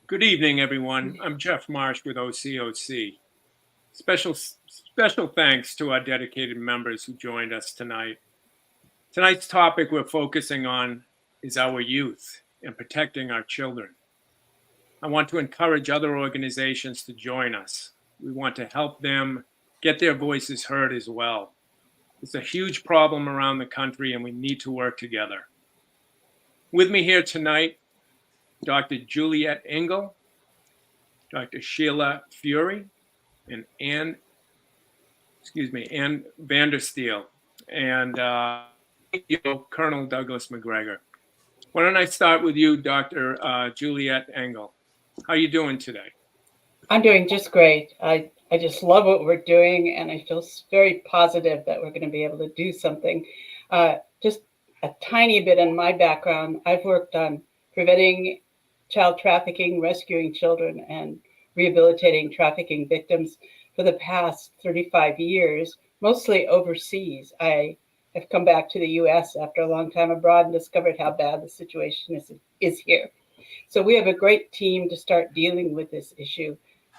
Good evening, everyone. I'm Jeff Marsh with OCOC. Special thanks to our dedicated members who joined us tonight. Tonight's topic we're focusing on is our youth and protecting our children. I want to encourage other organizations to join us. We want to help them get their voices heard as well. It's a huge problem around the country and we need to work together. With me here tonight, Dr. Juliette Engel, Dr. Sheila Furey, and Ann Vandersteel, and Colonel Douglas Macgregor. Why don't I start with you, Dr. Juliette Engel? How are you doing today? I'm doing just great. I just love what we're doing, and I feel very positive that we're going to be able to do something. Just a tiny bit in my background, I've worked on preventing child trafficking, rescuing children, and rehabilitating trafficking victims for the past 35 years, mostly overseas. I have come back to the U.S. after a long time abroad and discovered how bad the situation is here. So we have a great team to start dealing with this issue,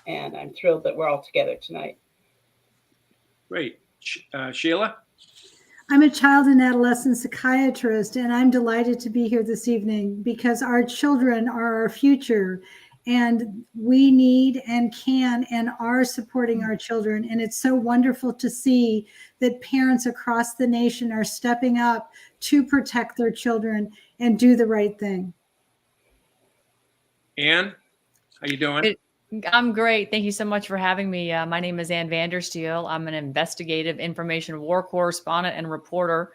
and I'm thrilled that we're all together tonight. Great. Sheila? I'm a child and adolescent psychiatrist, and I'm delighted to be here this evening because our children are our future, and we need and can and are supporting our children. And it's so wonderful to see that parents across the nation are stepping up to protect their children and do the right thing. Ann, how you doing? I'm great. Thank you so much for having me. My name is Ann Vandersteel. I'm an investigative information war correspondent and reporter,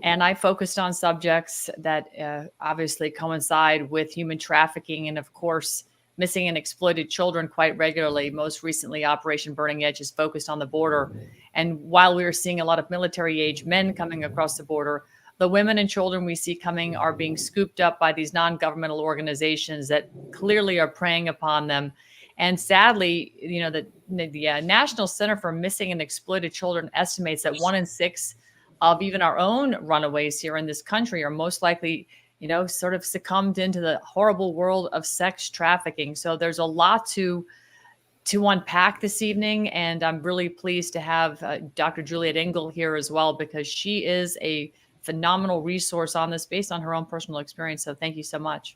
and I focused on subjects that obviously coincide with human trafficking and, of course, missing and exploited children quite regularly. Most recently, Operation Burning Edge is focused on the border. And while we are seeing a lot of military-age men coming across the border, the women and children we see coming are being scooped up by these non-governmental organizations that clearly are preying upon them. And sadly, you know, the National Center for Missing and Exploited Children estimates that 1 in 6 of even our own runaways here in this country are most likely, you know, sort of succumbed into the horrible world of sex trafficking. So there's a lot to unpack this evening. And I'm really pleased to have Dr. Juliette Engel here as well, because she is a phenomenal resource on this based on her own personal experience. So thank you so much.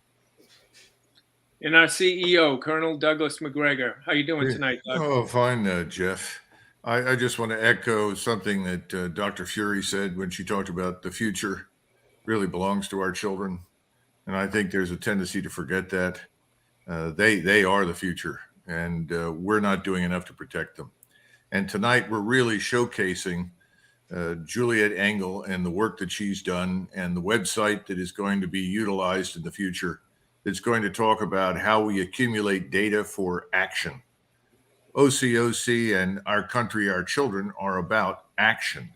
And our CEO, Colonel Douglas Macgregor. How you doing tonight, Doug? Oh, fine, Jeff. I just want to echo something that Dr. Furey said when she talked about the future really belongs to our children. And I think there's a tendency to forget that. They are the future, and we're not doing enough to protect them. And tonight we're really showcasing Juliette Engel and the work that she's done and the website that is going to be utilized in the future. That's going to talk about how we accumulate data for action. OCOC and Our Country, Our Children are about action.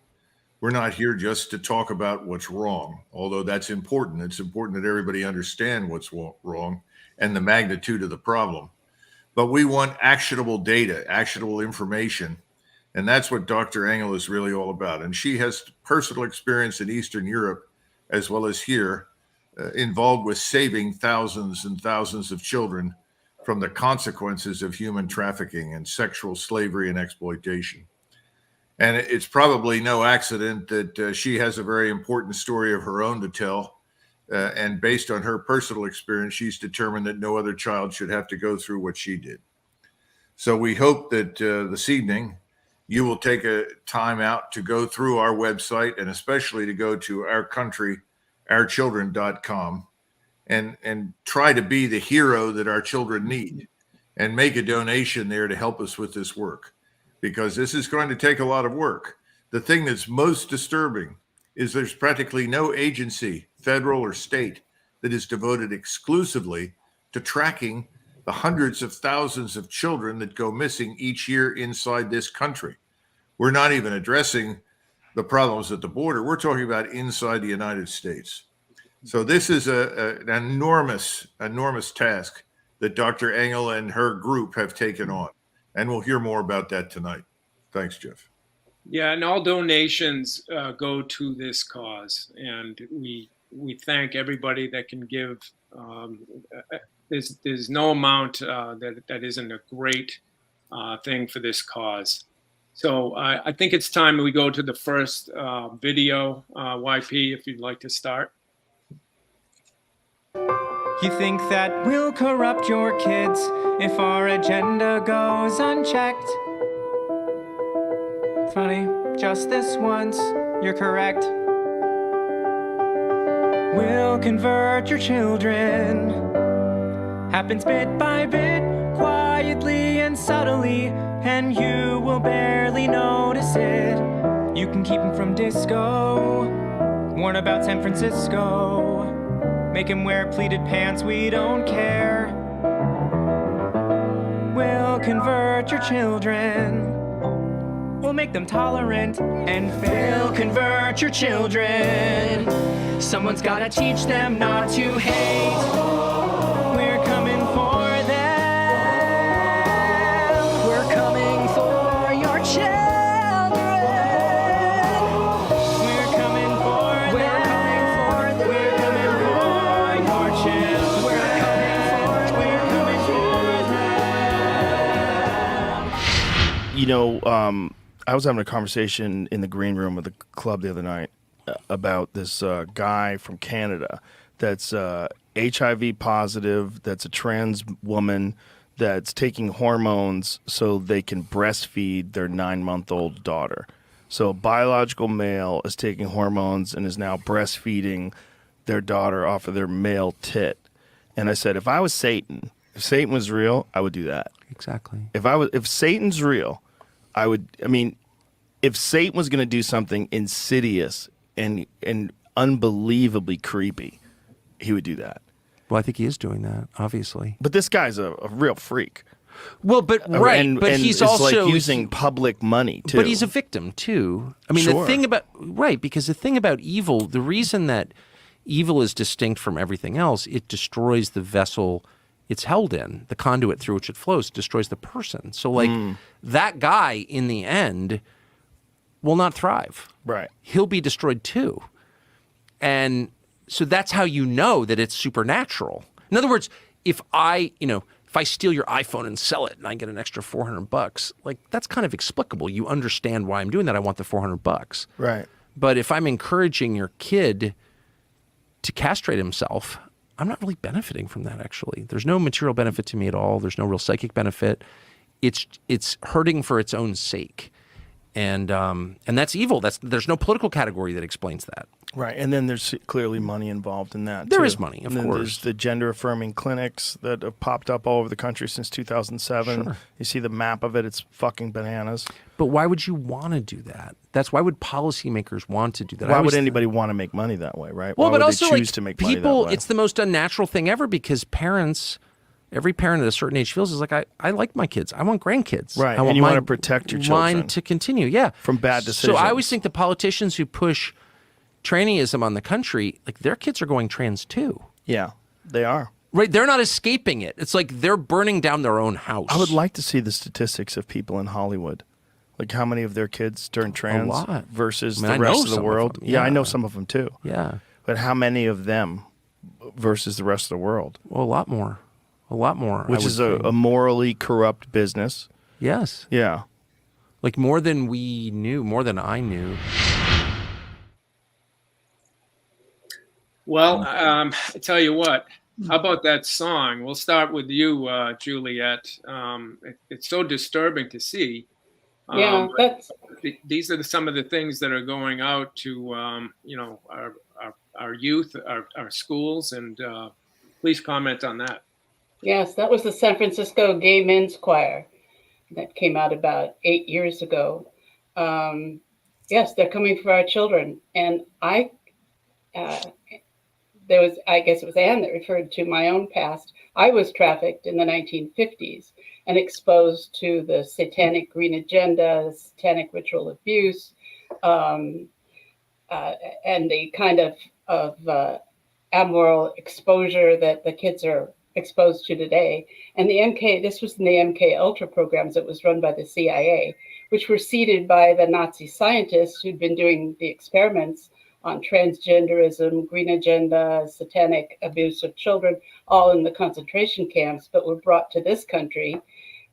We're not here just to talk about what's wrong, although that's important. It's important that everybody understand what's wrong and the magnitude of the problem. But we want actionable data, actionable information. And that's what Dr. Engel is really all about. And she has personal experience in Eastern Europe, as well as here, involved with saving thousands and thousands of children from the consequences of human trafficking and sexual slavery and exploitation. And it's probably no accident that she has a very important story of her own to tell. And based on her personal experience, she's determined that no other child should have to go through what she did. So we hope that this evening you will take a time out to go through our website, and especially to go to ourchildren.com and try to be the hero that our children need and make a donation there to help us with this work, because this is going to take a lot of work. The thing that's most disturbing is there's practically no agency, federal or state, that is devoted exclusively to tracking the hundreds of thousands of children that go missing each year inside this country. We're not even addressing the problems at the border. We're talking about inside the United States. So this is an enormous, enormous task that Dr. Engel and her group have taken on. And we'll hear more about that tonight. Thanks, Jeff. Yeah, and all donations go to this cause. And we thank everybody that can give there's no amount that isn't a great thing for this cause. So I think it's time we go to the first video. YP, if you'd like to start. You think that we'll corrupt your kids if our agenda goes unchecked? Funny, just this once, you're correct. We'll convert your children. Happens bit by bit, quietly and subtly, and you will barely notice it. You can keep them from disco, warn about San Francisco. Make him wear pleated pants, we don't care. We'll convert your children. We'll make them tolerant and fail. Convert your children. Someone's gotta teach them not to hate. We're coming for them. We're coming for your children. We're coming for them. We're coming for your children. We're coming for them. You know, I was having a conversation in the green room of the club the other night about this guy from Canada that's HIV positive, that's a trans woman, that's taking hormones so they can breastfeed their 9-month-old daughter. So a biological male is taking hormones and is now breastfeeding their daughter off of their male tit. And I said, if I was Satan, if Satan was real, I would do that. Exactly. If Satan's real, if Satan was going to do something insidious and unbelievably creepy, he would do that. Well, I think he is doing that, obviously. But this guy's a real freak. Well, but right, but he's it's also like using public money too. But he's a victim too. I mean, Sure. the thing about because the thing about evil, the reason that evil is distinct from everything else, it destroys the vessel it's held in, the conduit through which it flows, destroys the person. So, like that guy in the end will not thrive. Right. He'll be destroyed too. And so that's how you know that it's supernatural. In other words, if I steal your iPhone and sell it and I get an extra $400, like that's kind of explicable. You understand why I'm doing that. I want the $400. Right. But if I'm encouraging your kid to castrate himself, I'm not really benefiting from that, actually. There's no material benefit to me at all. There's no real psychic benefit. It's hurting for its own sake. And that's evil. There's no political category that explains that. Right. And then there's clearly money involved in that. There too. is money, of and then course. There's the gender affirming clinics that have popped up all over the country since 2007. Sure. You see the map of it, it's fucking bananas. But why would you want to do that? Why would policymakers want to do that? Why would anybody want to make money that way, right? Well, why but would also they choose to make money that way? it's the most unnatural thing ever because every parent at a certain age feels is like, I like my kids. I want grandkids. Right, I want and you want to protect your children. Mine to continue, yeah. From bad decisions. So I always think the politicians who push trannyism on the country, like their kids are going trans too. Yeah, they are. Right, they're not escaping it. It's like they're burning down their own house. I would like to see the statistics of people in Hollywood. Like how many of their kids turn trans lot. versus I mean, the I know rest of the some of world. them, Yeah, I yeah. know some of them too. Yeah. But how many of them versus the rest of the world? Well, a lot more. A lot more. Which is a morally corrupt business. Yes. Yeah. Like more than we knew, more than I knew. Well, I tell you what, how about that song? We'll start with you, Juliette. It's so disturbing to see. Yeah, that's These are some of the things that are going out to, our youth, our schools, and please comment on that. yes, that was the San Francisco Gay Men's Choir that came out about 8 years ago. Yes, they're coming for our children, and I guess it was Ann that referred to my own past. I was trafficked in the 1950s and exposed to the satanic green agenda, satanic ritual abuse, and the kind of amoral exposure that the kids are exposed to today. And this was in the MK Ultra programs that was run by the CIA, which were seeded by the Nazi scientists who'd been doing the experiments on transgenderism, green agenda, satanic abuse of children, all in the concentration camps, but were brought to this country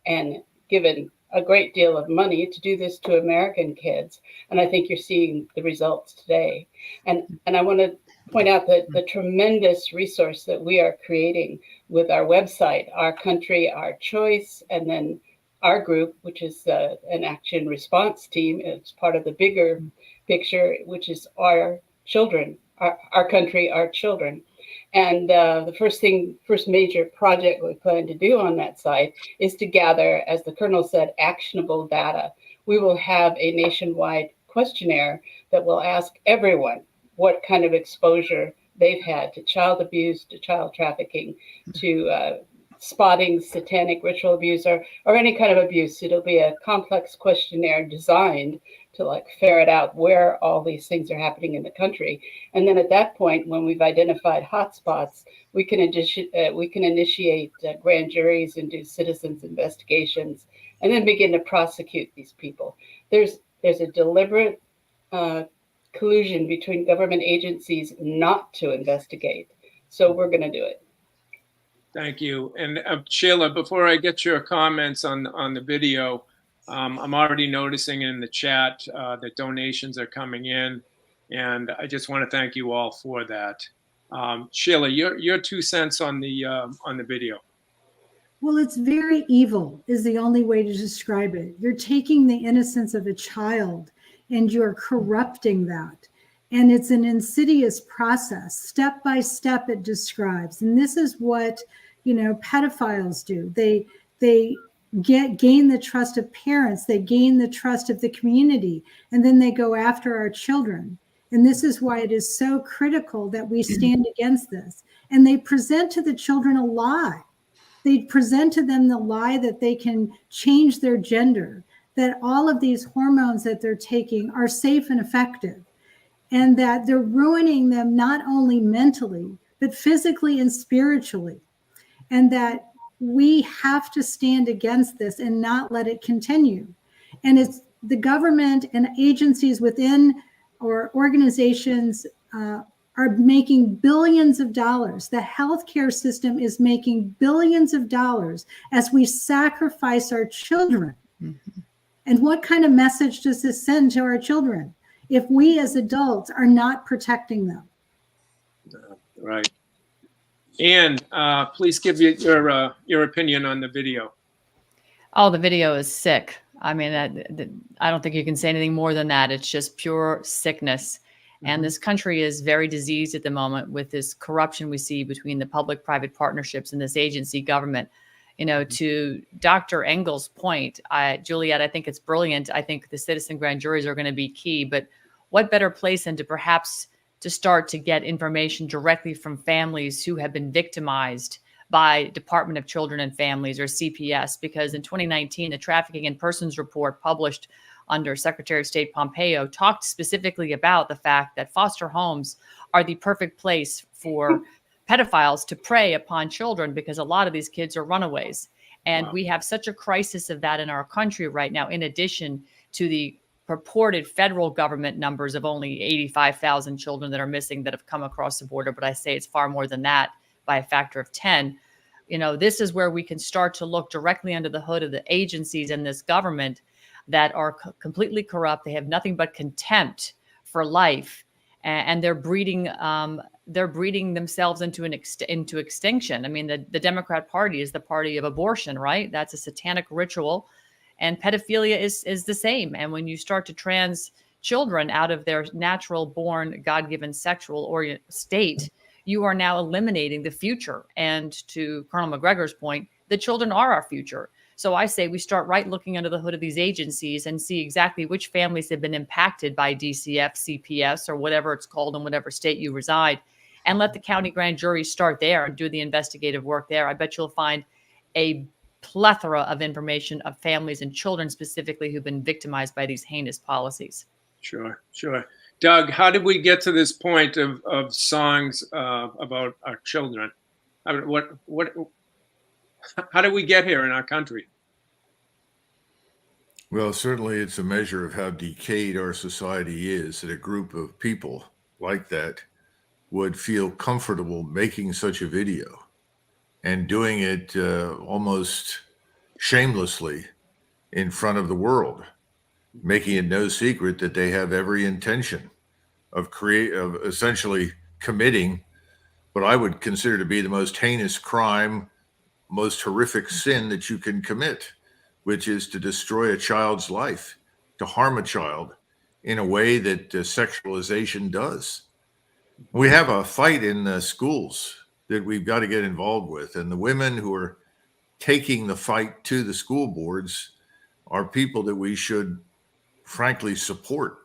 and given a great deal of money to do this to American kids. And I think you're seeing the results today. And I want to point out that the tremendous resource that we are creating with our website, Our Country, Our Choice, and then our group, which is an action response team. It's part of the bigger picture, which is our children, our country, our children. And the first major project we plan to do on that site is to gather, as the Colonel said, actionable data. We will have a nationwide questionnaire that will ask everyone what kind of exposure they've had to child abuse, to child trafficking, to spotting satanic ritual abuse, or any kind of abuse. It'll be a complex questionnaire designed to ferret out where all these things are happening in the country. And then at that point, when we've identified hotspots, we can initiate grand juries and do citizens investigations, and then begin to prosecute these people. There's a deliberate collusion between government agencies not to investigate. So we're going to do it. Thank you. And Sheila, before I get your comments on the video, I'm already noticing in the chat that donations are coming in, and I just want to thank you all for that. Sheila, your 2 cents on the video. Well, it's very evil is the only way to describe it. You're taking the innocence of a child and you're corrupting that. And it's an insidious process. Step by step it describes. And this is what, pedophiles do. They gain the trust of parents, they gain the trust of the community, and then they go after our children. And this is why it is so critical that we stand against this. And they present to the children a lie. They present to them the lie that they can change their gender, that all of these hormones that they're taking are safe and effective, and that they're ruining them not only mentally, but physically and spiritually. And that we have to stand against this and not let it continue. And it's the government and agencies within or organizations are making billions of dollars. The healthcare system is making billions of dollars as we sacrifice our children. Mm-hmm. And what kind of message does this send to our children if we as adults are not protecting them? Right. Ann, please give your opinion on the video. Oh, the video is sick. I mean, I don't think you can say anything more than that. It's just pure sickness. Mm-hmm. And this country is very diseased at the moment with this corruption we see between the public-private partnerships and this agency government. To Dr. Engel's point, Juliette, I think it's brilliant. I think the citizen grand juries are going to be key. But what better place than to perhaps to start to get information directly from families who have been victimized by Department of Children and Families, or CPS, because in 2019, the Trafficking in Persons report published under Secretary of State Pompeo talked specifically about the fact that foster homes are the perfect place for pedophiles to prey upon children, because a lot of these kids are runaways. And wow. We have such a crisis of that in our country right now, in addition to the purported federal government numbers of only 85,000 children that are missing that have come across the border. But I say it's far more than that by a factor of 10. This is where we can start to look directly under the hood of the agencies in this government that are completely corrupt. They have nothing but contempt for life, and they're breeding themselves into extinction. I mean, the Democrat Party is the party of abortion, right? That's a satanic ritual. And pedophilia is the same. And when you start to trans children out of their natural born, God-given sexual state, you are now eliminating the future. And to Colonel Macgregor's point, the children are our future. So I say we start right looking under the hood of these agencies and see exactly which families have been impacted by DCF, CPS, or whatever it's called in whatever state you reside, and let the county grand juries start there and do the investigative work there. I bet you'll find a plethora of information of families and children specifically who've been victimized by these heinous policies. Sure. Doug, how did we get to this point of songs about our children? I mean, how did we get here in our country? Well, certainly it's a measure of how decayed our society is, that a group of people like that would feel comfortable making such a video and doing it almost shamelessly in front of the world, making it no secret that they have every intention of essentially committing what I would consider to be the most heinous crime, most horrific sin that you can commit, which is to destroy a child's life, to harm a child in a way that sexualization does. We have a fight in the schools that we've got to get involved with. And the women who are taking the fight to the school boards are people that we should frankly support.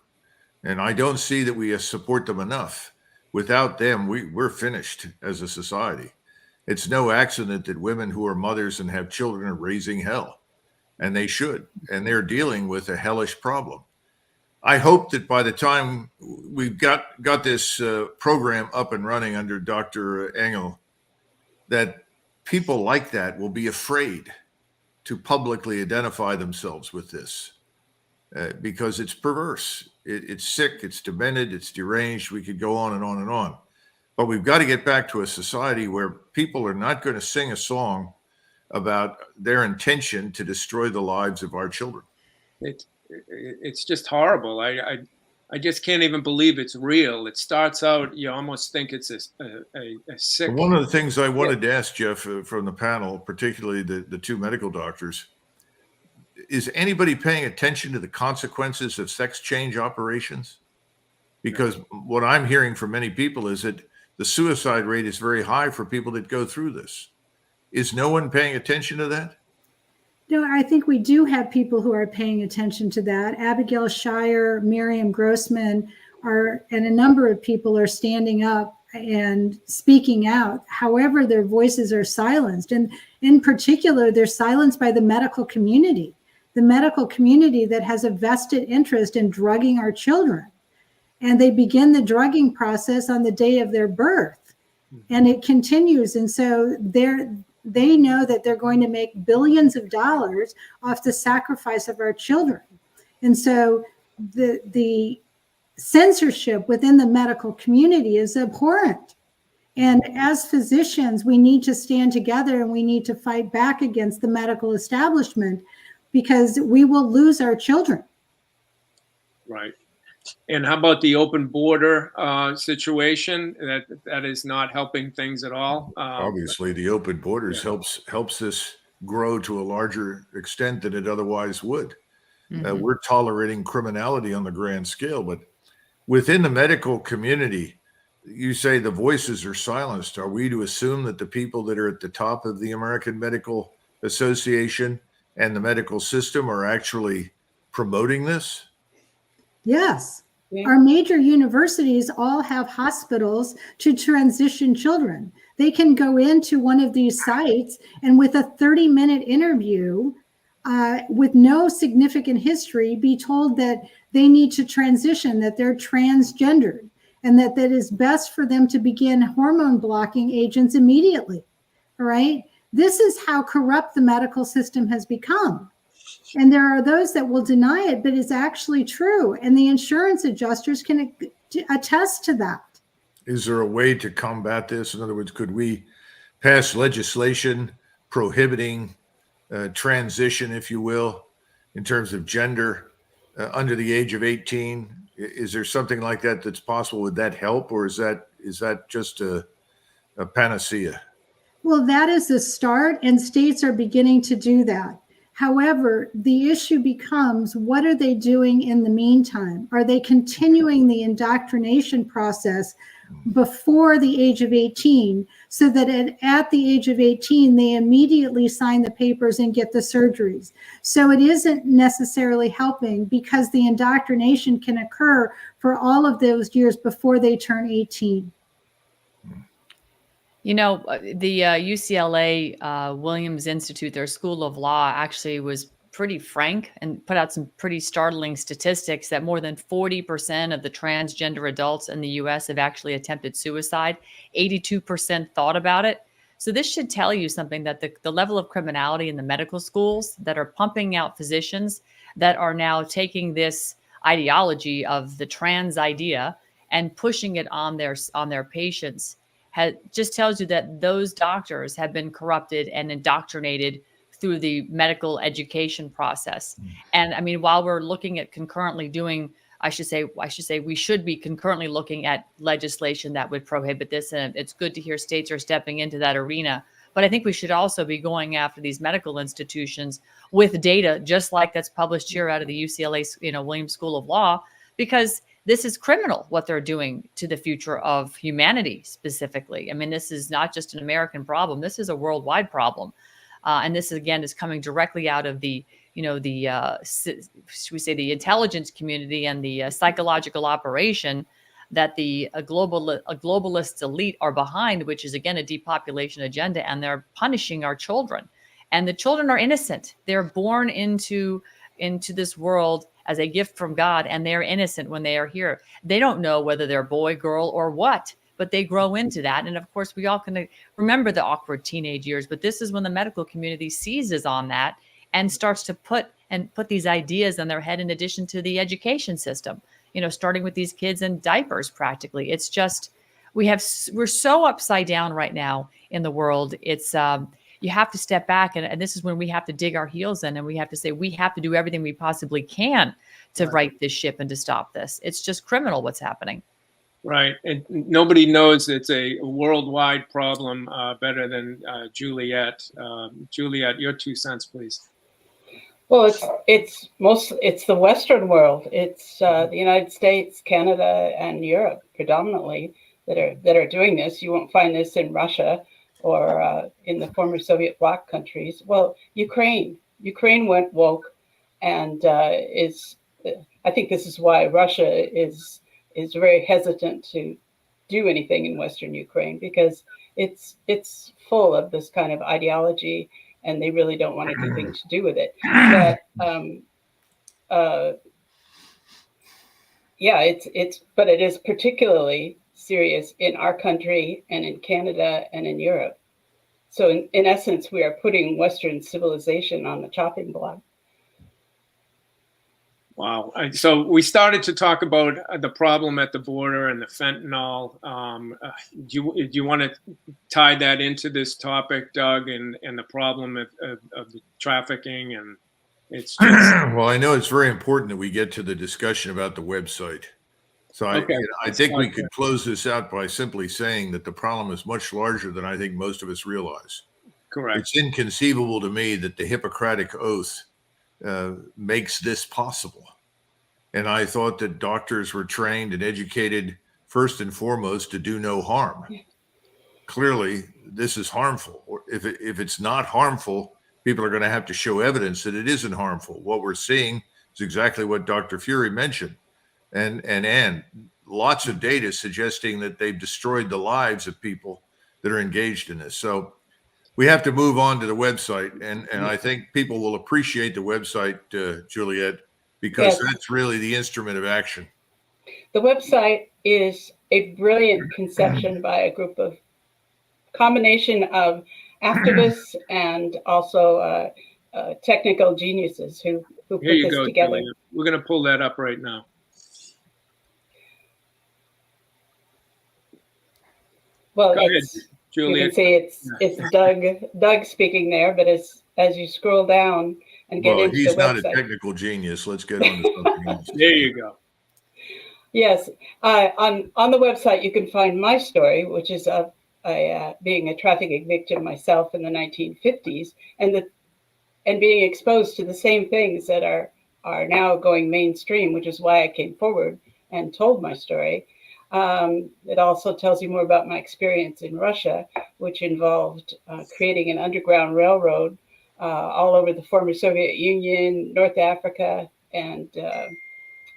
And I don't see that we support them enough. Without them, we're finished as a society. It's no accident that women who are mothers and have children are raising hell, and they should, and they're dealing with a hellish problem. I hope that by the time we've got this program up and running under Dr. Engel, that people like that will be afraid to publicly identify themselves with this because it's perverse. It's sick, it's demented, it's deranged. We could go on and on and on. But we've got to get back to a society where people are not going to sing a song about their intention to destroy the lives of our children. It's just horrible. I just can't even believe it's real. It starts out, you almost think it's a sick. One of the things I wanted to ask Jeff from the panel, particularly the two medical doctors, is anybody paying attention to the consequences of sex change operations? Because what I'm hearing from many people is that the suicide rate is very high for people that go through this. Is no one paying attention to that? No, I think we do have people who are paying attention to that. Abigail Shire, Miriam Grossman and a number of people are standing up and speaking out. However, their voices are silenced. And in particular, they're silenced by the medical community that has a vested interest in drugging our children. And they begin the drugging process on the day of their birth. And it continues. And so they know that they're going to make billions of dollars off the sacrifice of our children. And so the censorship within the medical community is abhorrent. And as physicians, we need to stand together and we need to fight back against the medical establishment because we will lose our children. Right. And how about the open border situation? That is not helping things at all. Obviously, the open borders helps this grow to a larger extent than it otherwise would. Mm-hmm. We're tolerating criminality on the grand scale, but within the medical community, you say the voices are silenced. Are we to assume that the people that are at the top of the American Medical Association and the medical system are actually promoting this? Yes. Yeah. Our major universities all have hospitals to transition children. They can go into one of these sites and with a 30-minute interview with no significant history be told that they need to transition, that they're transgendered, and that is best for them to begin hormone blocking agents immediately. All right. This is how corrupt the medical system has become. And there are those that will deny it, but it's actually true. And the insurance adjusters can attest to that. Is there a way to combat this? In other words, could we pass legislation prohibiting transition, if you will, in terms of gender under the age of 18? Is there something like that that's possible? Would that help? Or is that just a panacea? Well, that is the start, and states are beginning to do that. However, the issue becomes, what are they doing in the meantime? Are they continuing the indoctrination process before the age of 18 so that at the age of 18, they immediately sign the papers and get the surgeries? So it isn't necessarily helping because the indoctrination can occur for all of those years before they turn 18. You know, the UCLA Williams Institute, their School of Law, actually was pretty frank and put out some pretty startling statistics that more than 40% of the transgender adults in the U.S. have actually attempted suicide. 82% thought about it. So this should tell you something, that the level of criminality in the medical schools that are pumping out physicians that are now taking this ideology of the trans idea and pushing it on their patients just tells you that those doctors have been corrupted and indoctrinated through the medical education process. And I mean, while we're looking at concurrently doing, I should say we should be concurrently looking at legislation that would prohibit this. And it's good to hear states are stepping into that arena. But I think we should also be going after these medical institutions with data, just like that's published here out of the UCLA, Williams School of Law, because this is criminal what they're doing to the future of humanity specifically. I mean, this is not just an American problem. This is a worldwide problem. And this, again, is coming directly out of the should we say, the intelligence community and the psychological operation that a globalist elite are behind, which is, again, a depopulation agenda, and they're punishing our children. And the children are innocent. They're born into this world as a gift from God, and they're innocent when they are here. They don't know whether they're boy, girl, or what, but they grow into that. And of course, we all can remember the awkward teenage years, but this is when the medical community seizes on that and starts to put these ideas in their head, in addition to the education system, starting with these kids in diapers practically. It's just, we're so upside down right now in the world. It's, you have to step back, and this is when we have to dig our heels in, and we have to say, we have to do everything we possibly can to right this ship and to stop this. It's just criminal what's happening. Right. And nobody knows it's a worldwide problem better than Juliette. Juliette, your 2 cents, please. Well, it's the Western world. It's the United States, Canada, and Europe predominantly that are doing this. You won't find this in Russia or in the former Soviet bloc countries. Well, Ukraine went woke, and I think this is why Russia is very hesitant to do anything in Western Ukraine, because it's full of this kind of ideology, and they really don't want anything to do with it. But but it is particularly serious in our country and in Canada and in Europe. So in essence, we are putting Western civilization on the chopping block. Wow. So we started to talk about the problem at the border and the fentanyl. Do you want to tie that into this topic, Doug, and the problem of the trafficking? And it's just... Well, I know it's very important that we get to the discussion about the website. So I think we could close this out by simply saying that the problem is much larger than I think most of us realize. Correct. It's inconceivable to me that the Hippocratic Oath makes this possible. And I thought that doctors were trained and educated first and foremost to do no harm. Clearly, this is harmful. If it's not harmful, people are going to have to show evidence that it isn't harmful. What we're seeing is exactly what Dr. Furey mentioned. And Ann, lots of data suggesting that they've destroyed the lives of people that are engaged in this. So we have to move on to the website. And I think people will appreciate the website, Juliette, because that's really the instrument of action. The website is a brilliant conception by a group of combination of activists and also technical geniuses who put this together. Juliette. We're going to pull that up right now. Well, Go ahead, Juliette. You can see it's Doug speaking there, but as you scroll down and get into the website. Well, he's not a technical genius. Let's get on to something else. There you go. Yes. On the website, you can find my story, which is of being a trafficking victim myself in the 1950s, and being exposed to the same things that are now going mainstream, which is why I came forward and told my story. It also tells you more about my experience in Russia, which involved creating an underground railroad all over the former Soviet Union, North Africa, and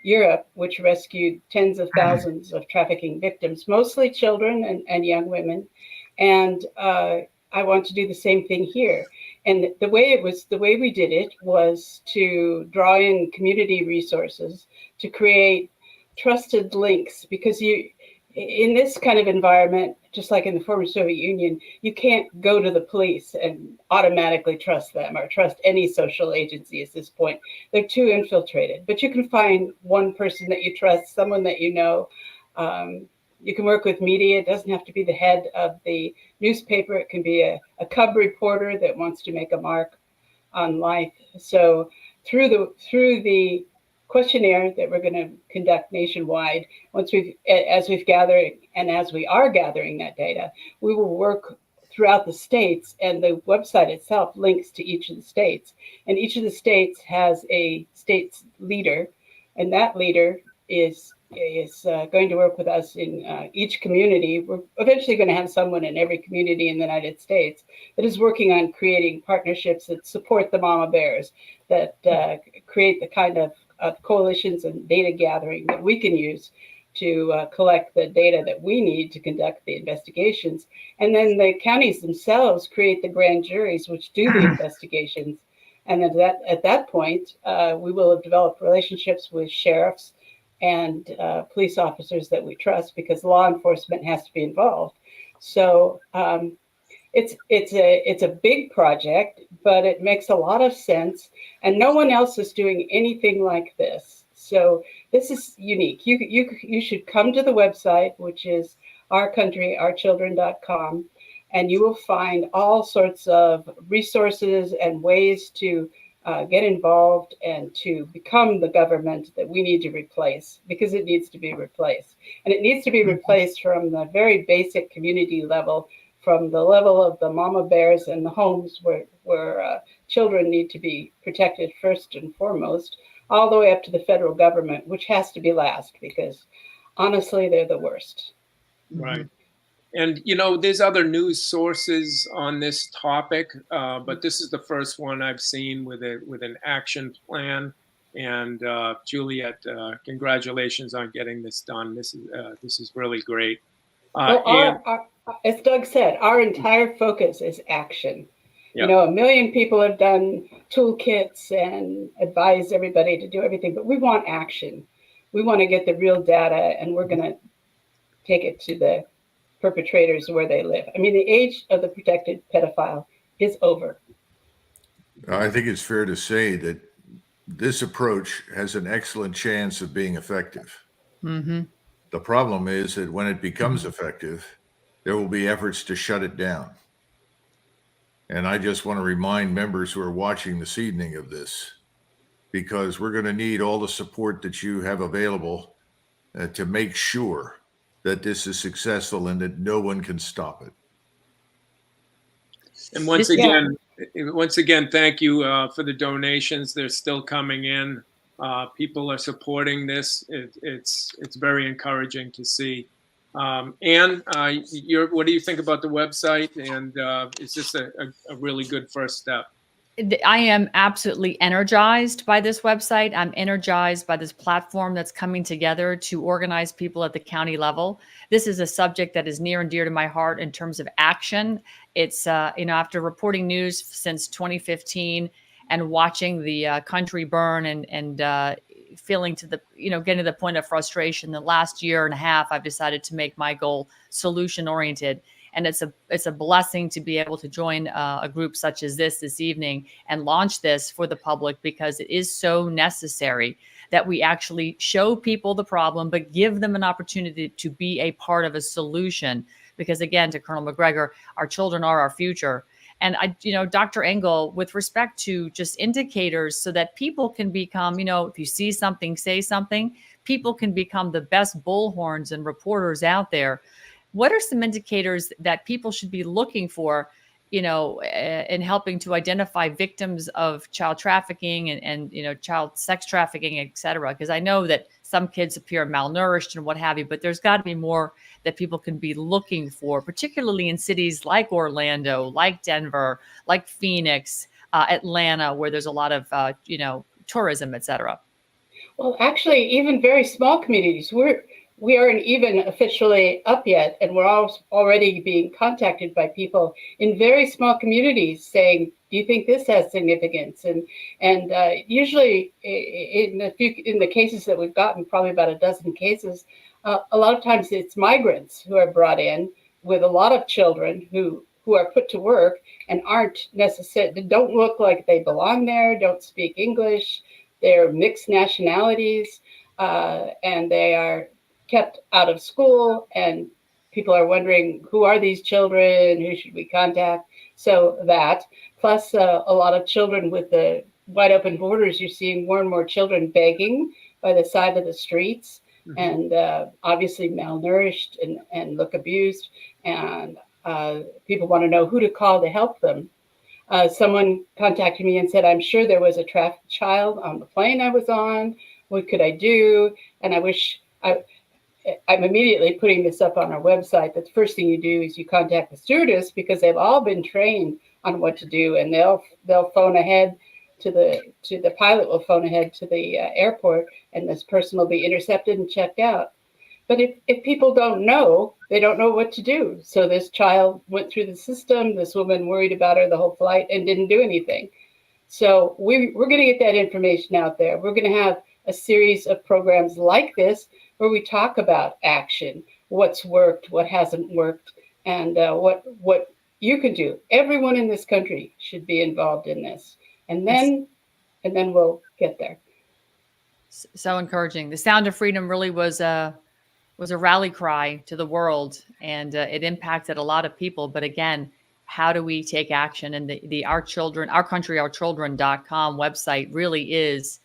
Europe, which rescued tens of thousands of trafficking victims, mostly children and young women. And I want to do the same thing here. And the way we did it was to draw in community resources, to create trusted links, because in this kind of environment, just like in the former Soviet Union, you can't go to the police and automatically trust them or trust any social agency at this point. They're too infiltrated. But you can find one person that you trust, someone that you know, You can work with media. It doesn't have to be the head of the newspaper. It can be a cub reporter that wants to make a mark on life. So through the questionnaire that we're going to conduct nationwide, as we've gathered and as we are gathering that data, we will work throughout the states, and the website itself links to each of the states. And each of the states has a state's leader, and that leader is going to work with us in each community. We're eventually going to have someone in every community in the United States that is working on creating partnerships that support the mama bears, that create the kind of coalitions and data gathering that we can use to collect the data that we need to conduct the investigations. And then the counties themselves create the grand juries which do the investigations. And at that point, we will have developed relationships with sheriffs and police officers that we trust, because law enforcement has to be involved. So it's a big project, but it makes a lot of sense, and no one else is doing anything like this. So this is unique. You should come to the website, which is ourcountryourchildren.com, and you will find all sorts of resources and ways to get involved and to become the government that we need to replace, because it needs to be replaced. And it needs to be replaced from the very basic community level, from the level of the mama bears and the homes where children need to be protected first and foremost, all the way up to the federal government, which has to be last, because honestly, they're the worst. Right. And, there's other news sources on this topic, but this is the first one I've seen with an action plan. And Juliette, congratulations on getting this done. This is really great. As Doug said, our entire focus is action. Yeah. 1 million people have done toolkits and advised everybody to do everything, but we want action. We want to get the real data, and we're going to take it to the perpetrators where they live. I mean, the age of the protected pedophile is over. I think it's fair to say that this approach has an excellent chance of being effective. Mm-hmm. The problem is that when it becomes effective, there will be efforts to shut it down. And I just want to remind members who are watching this evening of this, because we're going to need all the support that you have available to make sure that this is successful and that no one can stop it. And once again, thank you for the donations. They're still coming in. People are supporting this. It's very encouraging to see. Ann, what do you think about the website? And is this a really good first step? I am absolutely energized by this website. I'm energized by this platform that's coming together to organize people at the county level. This is a subject that is near and dear to my heart in terms of action. It's, after reporting news since 2015 and watching the country burn and feeling to the, getting to the point of frustration, the last year and a half, I've decided to make my goal solution oriented. And it's a blessing to be able to join a group such as this evening and launch this for the public, because it is so necessary that we actually show people the problem, but give them an opportunity to be a part of a solution. Because again, to Colonel Macgregor, our children are our future. And Dr. Engel, with respect to just indicators so that people can become, if you see something, say something, people can become the best bullhorns and reporters out there. What are some indicators that people should be looking for, in helping to identify victims of child trafficking and child sex trafficking, et cetera? Because I know that some kids appear malnourished and what have you, but there's got to be more that people can be looking for, particularly in cities like Orlando, like Denver, like Phoenix, Atlanta, where there's a lot of, tourism, et cetera. Well, actually, even very small communities, we aren't even officially up yet, and we're already being contacted by people in very small communities saying, "Do you think this has significance?" And usually, in the cases that we've gotten, probably about a dozen cases, a lot of times it's migrants who are brought in with a lot of children who are put to work and don't look like they belong there, don't speak English, they're mixed nationalities, and they are kept out of school, and people are wondering, who are these children? Who should we contact? So that, plus a lot of children with the wide open borders, you're seeing more and more children begging by the side of the streets, and obviously malnourished and look abused. And people want to know who to call to help them. Someone contacted me and said, I'm sure there was a trafficked child on the plane I was on. What could I do? And I'm immediately putting this up on our website. The first thing you do is you contact the stewardess, because they've all been trained on what to do, and they'll phone ahead to the pilot will phone ahead to the airport, and this person will be intercepted and checked out. But if people don't know, they don't know what to do. So this child went through the system, this woman worried about her the whole flight and didn't do anything. So we're going to get that information out there. We're going to have a series of programs like this where we talk about action, what's worked, what hasn't worked, and what you can do. Everyone in this country should be involved in this. And then we'll get there. So encouraging. The Sound of Freedom really was a rally cry to the world, and it impacted a lot of people. But again, how do we take action? And the Our Country, Our Children.com website really is,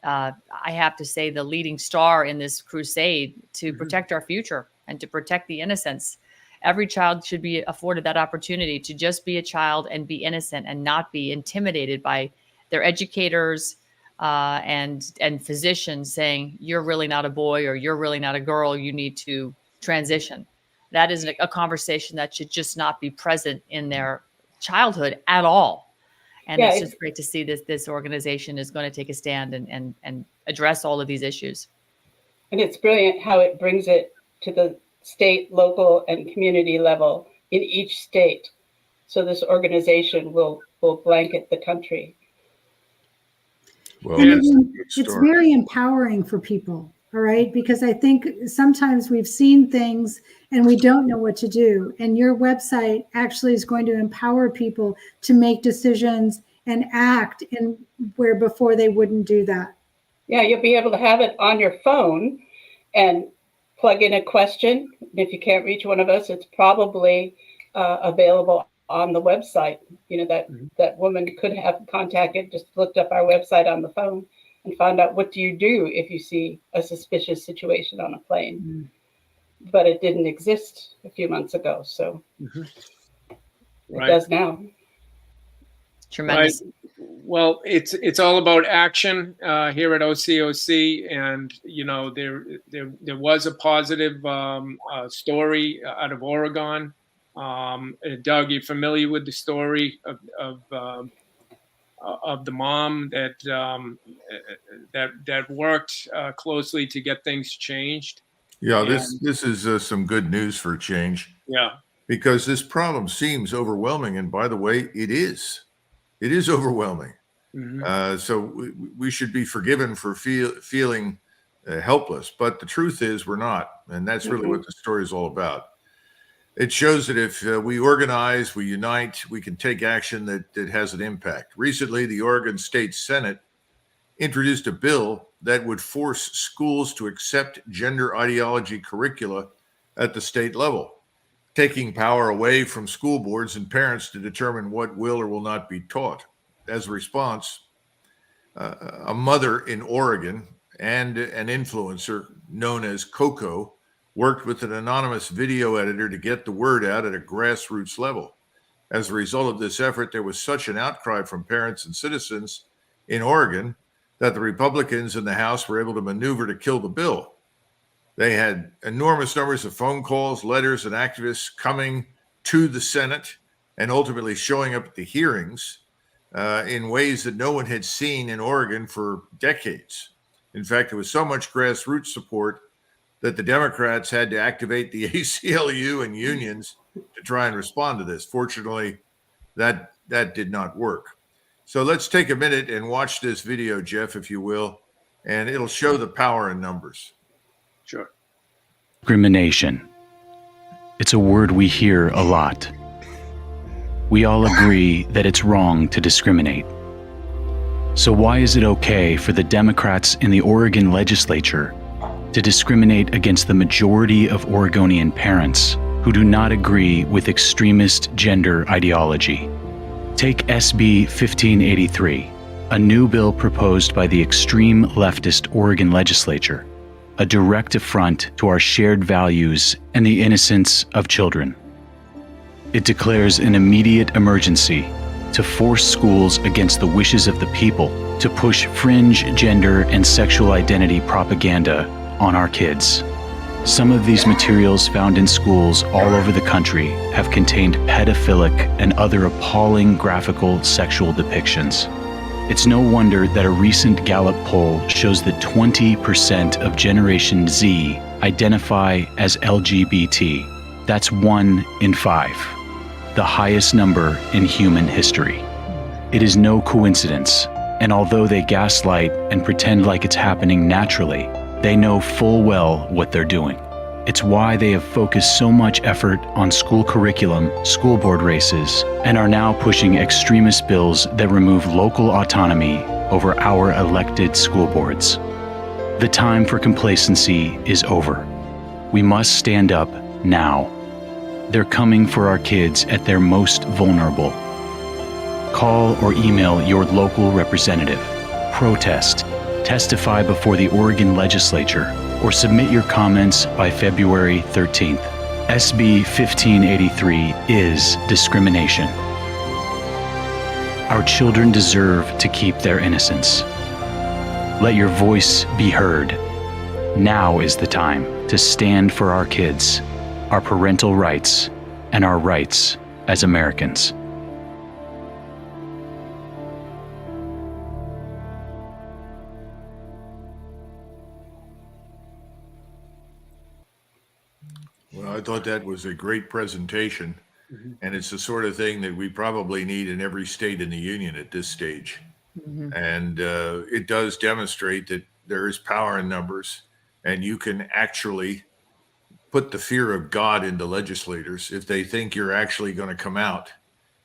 I have to say, the leading star in this crusade to protect our future and to protect the innocents. Every child should be afforded that opportunity to just be a child and be innocent and not be intimidated by their educators and physicians saying, you're really not a boy or you're really not a girl, you need to transition. That is a conversation that should just not be present in their childhood at all. And it's just great to see this organization is going to take a stand and address all of these issues. And it's brilliant how it brings it to the state, local, and community level in each state. So this organization will blanket the country. Well, it's very empowering for people, all right? Because I think sometimes we've seen things and we don't know what to do. And your website actually is going to empower people to make decisions and act in where before they wouldn't do that. Yeah, you'll be able to have it on your phone and plug in a question. If you can't reach one of us, it's probably available on the website. You know, that woman could have contacted, just looked up our website on the phone and found out, what do you do if you see a suspicious situation on a plane? But it didn't exist a few months ago, so it does now. Tremendous. Right. Well, it's all about action here at OCOC, and you know there was a positive story out of Oregon. Doug, you're familiar with the story of the mom that worked closely to get things changed. Yeah, this is some good news for change. Yeah, because this problem seems overwhelming, and by the way, it is. It is overwhelming. So we should be forgiven for feeling helpless, but the truth is we're not, and that's really what the story is all about. It shows that if we organize, we unite, we can take action that has an impact. Recently, the Oregon State Senate introduced a bill that would force schools to accept gender ideology curricula at the state level, taking power away from school boards and parents to determine what will or will not be taught. As a response, a mother in Oregon and an influencer known as Coco worked with an anonymous video editor to get the word out at a grassroots level. As a result of this effort, there was such an outcry from parents and citizens in Oregon that the Republicans in the House were able to maneuver to kill the bill. They had enormous numbers of phone calls, letters, and activists coming to the Senate and ultimately showing up at the hearings in ways that no one had seen in Oregon for decades. In fact, there was so much grassroots support that the Democrats had to activate the ACLU and unions to try and respond to this. Fortunately, that did not work. So let's take a minute and watch this video, Jeff, if you will, and it'll show the power in numbers. sure. Discrimination. It's a word we hear a lot. We all agree that it's wrong to discriminate. So why is it okay for the Democrats in the Oregon legislature to discriminate against the majority of Oregonian parents who do not agree with extremist gender ideology. Take SB 1583, a new bill proposed by the extreme leftist Oregon legislature, a direct affront to our shared values and the innocence of children. It declares an immediate emergency to force schools against the wishes of the people to push fringe gender and sexual identity propaganda on our kids. Some of these materials found in schools all over the country have contained pedophilic and other appalling graphical sexual depictions. It's no wonder that a recent Gallup poll shows that 20% of Generation Z identify as LGBT. That's 1 in 5, the highest number in human history. It is no coincidence, and although they gaslight and pretend like it's happening naturally, they know full well what they're doing. It's why they have focused so much effort on school curriculum, school board races, and are now pushing extremist bills that remove local autonomy over our elected school boards. The time for complacency is over. We must stand up now. They're coming for our kids at their most vulnerable. Call or email your local representative. Protest. Testify before the Oregon legislature, or submit your comments by February 13th. SB 1583 is discrimination. Our children deserve to keep their innocence. Let your voice be heard. Now is the time to stand for our kids, our parental rights, and our rights as Americans. Well, I thought that was a great presentation, and it's the sort of thing that we probably need in every state in the union at this stage. And it does demonstrate that there is power in numbers, and you can actually put the fear of God into legislators. If they think you're actually going to come out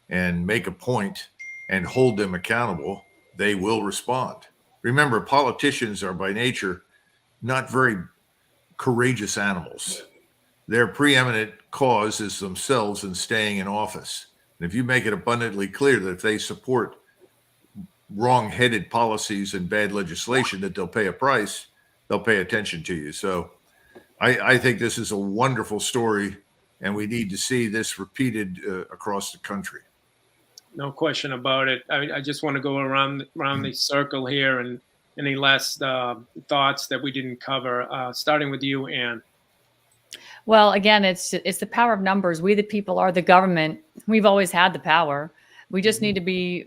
and make a point and hold them accountable, they will respond. Remember, politicians are by nature not very courageous animals. Their preeminent cause is themselves in staying in office. And if you make it abundantly clear that if they support wrong-headed policies and bad legislation, that they'll pay a price, they'll pay attention to you. So I think this is a wonderful story, and we need to see this repeated across the country. No question about it. I just want to go around the circle here, and any last thoughts that we didn't cover, starting with you, Ann. Well, again, it's the power of numbers. We, the people, are the government. We've always had the power. We just need to be,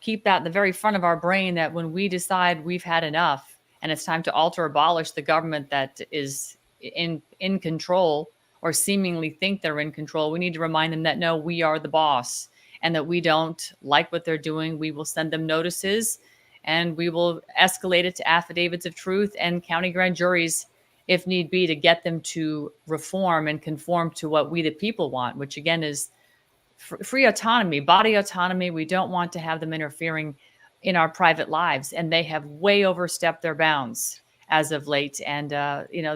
keep that in the very front of our brain, that when we decide we've had enough and it's time to alter or abolish the government that is in control or seemingly think they're in control, we need to remind them that, no, we are the boss, and that we don't like what they're doing. We will send them notices, and we will escalate it to affidavits of truth and county grand juries if need be, to get them to reform and conform to what we, the people, want, which again is free autonomy, body autonomy. We don't want to have them interfering in our private lives, and they have way overstepped their bounds as of late. And,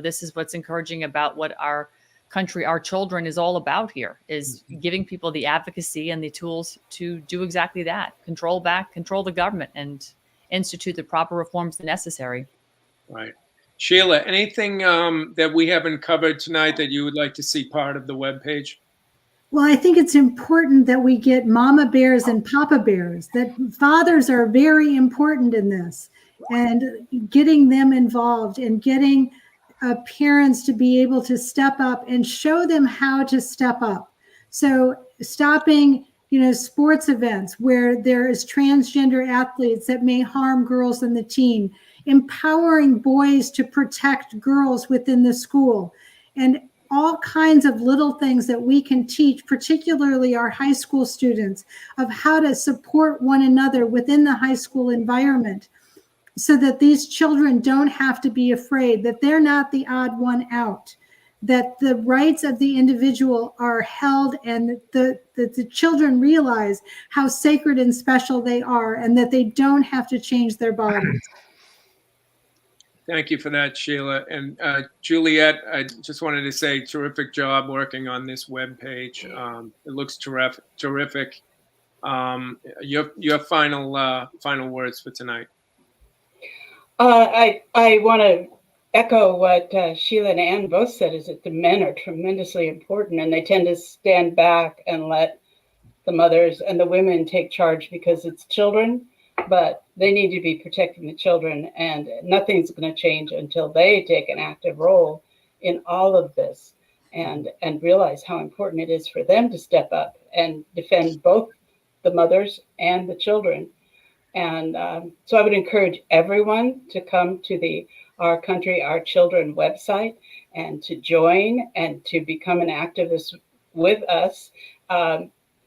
this is what's encouraging about what our country, our children, is all about here, is giving people the advocacy and the tools to do exactly that. Control the government, and institute the proper reforms necessary. Right. Sheila, anything that we haven't covered tonight that you would like to see part of the webpage? Well, I think it's important that we get mama bears and papa bears, that fathers are very important in this, and getting them involved and getting parents to be able to step up and show them how to step up. So stopping, sports events where there is transgender athletes that may harm girls on the team, empowering boys to protect girls within the school, and all kinds of little things that we can teach, particularly our high school students, of how to support one another within the high school environment, so that these children don't have to be afraid, that they're not the odd one out, that the rights of the individual are held, and that the children realize how sacred and special they are, and that they don't have to change their bodies. Thank you for that, Sheila. And Juliette, I just wanted to say, terrific job working on this webpage. It looks terrific. Your final words for tonight. I want to echo what Sheila and Ann both said, is that the men are tremendously important, and they tend to stand back and let the mothers and the women take charge because it's children, but they need to be protecting the children, and nothing's going to change until they take an active role in all of this and realize how important it is for them to step up and defend both the mothers and the children. And so I would encourage everyone to come to the Our Country, Our Children website and to join and to become an activist with us.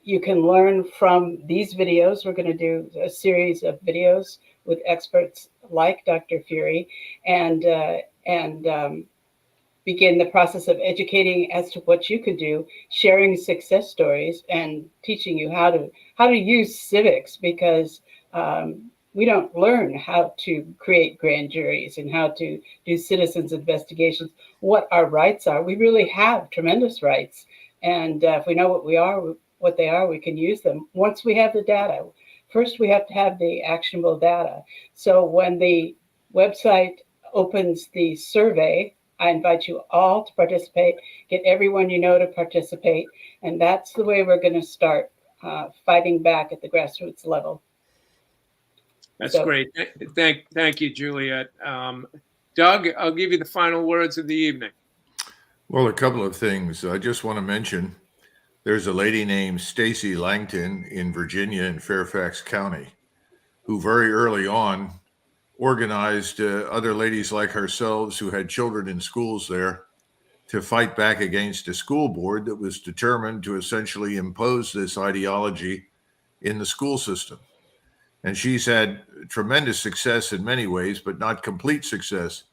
You can learn from these videos. We're going to do a series of videos with experts like Dr. Furey and begin the process of educating as to what you could do, sharing success stories and teaching you how to use civics, because we don't learn how to create grand juries and how to do citizens investigations, what our rights are. We really have tremendous rights. And if we know what they are, we can use them once we have the data. First, we have to have the actionable data. So when the website opens the survey, I invite you all to participate, get everyone you know to participate. And that's the way we're going to start fighting back at the grassroots level. That's great. Thank you, Juliette. Doug, I'll give you the final words of the evening. Well, a couple of things. I just want to mention there's a lady named Stacy Langton in Virginia in Fairfax County who very early on organized other ladies like ourselves who had children in schools there to fight back against a school board that was determined to essentially impose this ideology in the school system. And she's had tremendous success in many ways, but not complete success,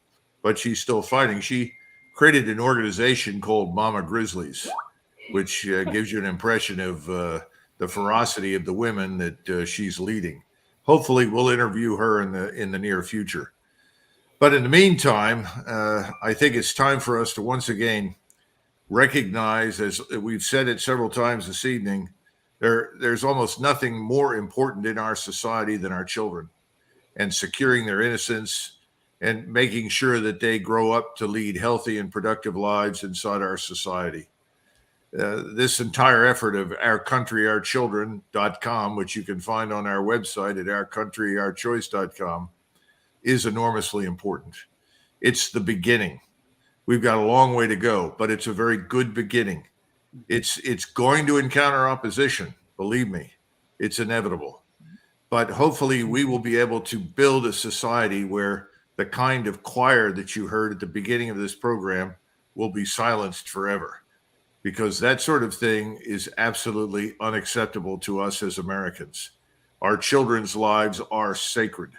but she's still fighting. She created an organization called Mama Grizzlies, which gives you an impression of the ferocity of the women that she's leading. Hopefully we'll interview her in the near future. But in the meantime, I think it's time for us to once again recognize, as we've said it several times this evening, there's almost nothing more important in our society than our children, and securing their innocence and making sure that they grow up to lead healthy and productive lives inside our society. This entire effort of ourcountryourchildren.com, which you can find on our website at ourcountryourchoice.com, is enormously important. It's the beginning. We've got a long way to go, but it's a very good beginning. It's going to encounter opposition, believe me. It's inevitable. But hopefully we will be able to build a society where the kind of choir that you heard at the beginning of this program will be silenced forever, because that sort of thing is absolutely unacceptable to us as Americans. Our children's lives are sacred,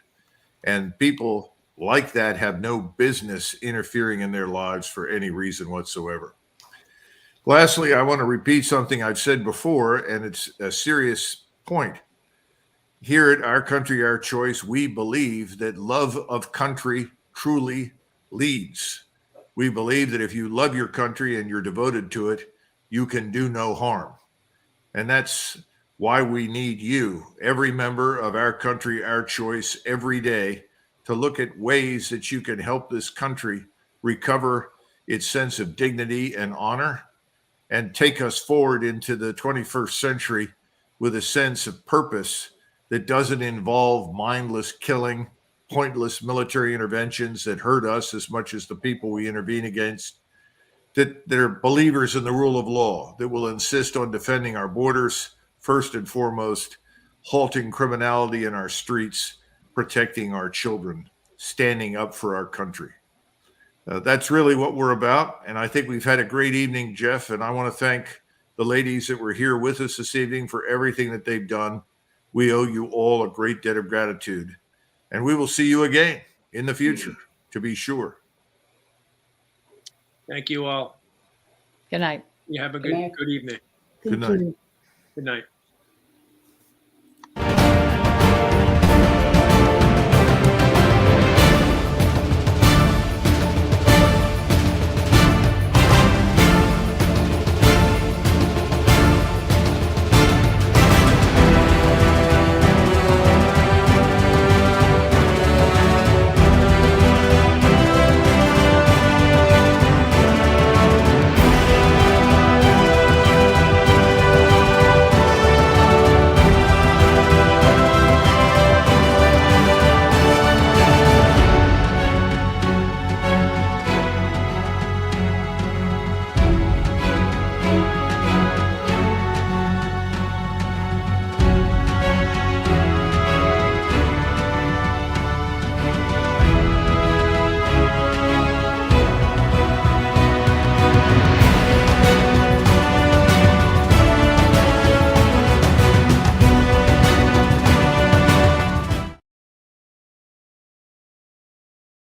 and people like that have no business interfering in their lives for any reason whatsoever. Lastly, I want to repeat something I've said before, and it's a serious point. Here at Our Country, Our Choice, we believe that love of country truly leads. We believe that if you love your country and you're devoted to it, you can do no harm. And that's why we need you, every member of Our Country, Our Choice, every day, to look at ways that you can help this country recover its sense of dignity and honor and take us forward into the 21st century with a sense of purpose that doesn't involve mindless killing, pointless military interventions that hurt us as much as the people we intervene against, that they're believers in the rule of law, that will insist on defending our borders, first and foremost, halting criminality in our streets, protecting our children, standing up for our country. That's really what we're about. And I think we've had a great evening, Jeff. And I want to thank the ladies that were here with us this evening for everything that they've done. We owe you all a great debt of gratitude. And we will see you again in the future, to be sure. Thank you all. Good night. You have a good evening. Good night. you. Good night.